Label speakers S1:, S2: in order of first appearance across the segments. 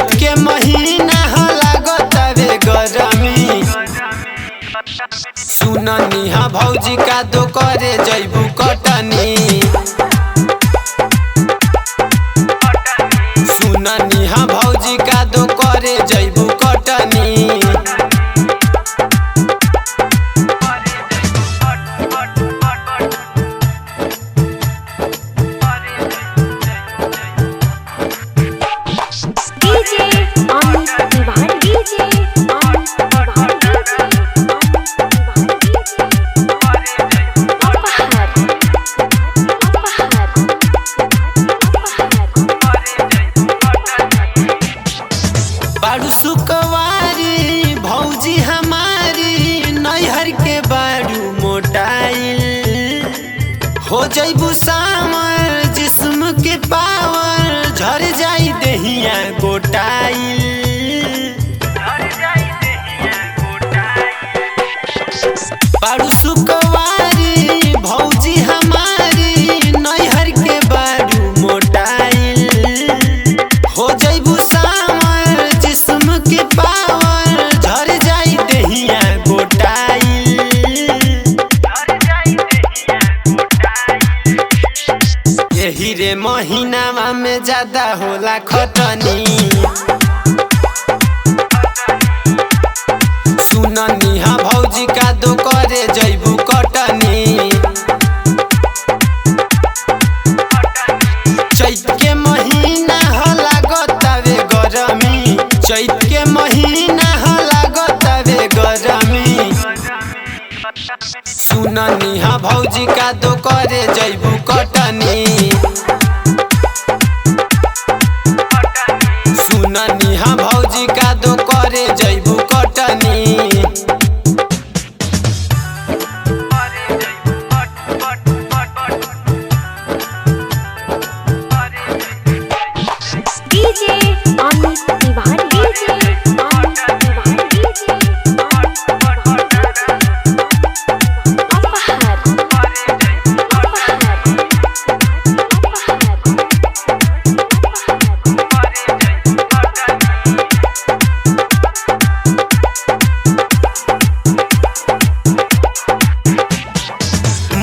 S1: चैत के महीना हो लागतावे गरमी। सुननी हा भौजी का दो करे जैबू कटनी। सुननी हा भौजी का दो करे जैबू कटनी। बाड़ू सुकवारी भौजी हमारी नैहर के बाड़ू मोटाइल। हो जैबू सामर जिस्म के पावर झर जाई देहिया गोटाइल। बाड़ू सुकवारी भौजी हमारी नैहर के बाड़ू मोटाइल। हो जैबू सामर जिस्म के पावर झर जाई देहिया गोटाइल। यही रे महीनावा में ज्यादा होला खटनी। सुननी हा भौजी का दो करे जैबू कटनी। चैत के महीना हो लागतावे गरमी। चैत के महीना हो लागतावे गरमी। सुननी हा भौजी का दो करे जैबू कटनी। सुननी हा भौजी का दो करे जैबू कटनी।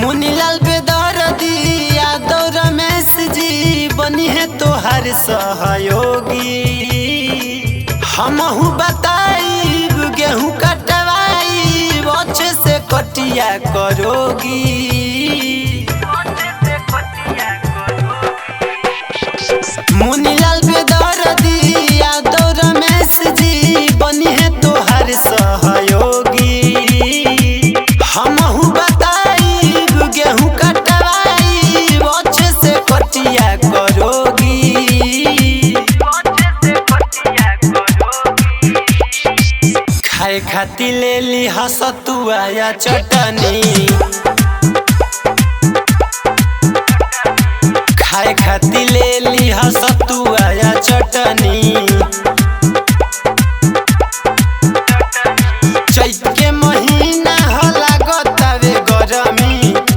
S1: मुनीलाल बेदर्दी यादव रमेश जी बनी है तोहर सहयोगी। हमहू बताइब गेहूँ कटवाइब अच्छे से कटिया करोगी। मुनीलाल बेदर्दी यादव रमेश जी बनी है तोहर सहयोगी। हमहू बताइब गेहूँ कटवाइब अच्छे से कटिया करोगी। खाए खाती ले ली हसतुआ या चटनी। खाए खाती ले ली हसतुआ या चटनी। चैत के महीना हो लागतावे गरमी।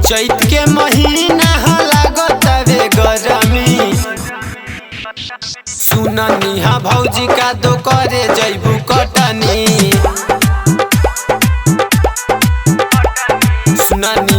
S1: चैत के महीना हो लागतावे गरमी। सुननी हा भौजी का दो करे जैबू कटनी। सुननी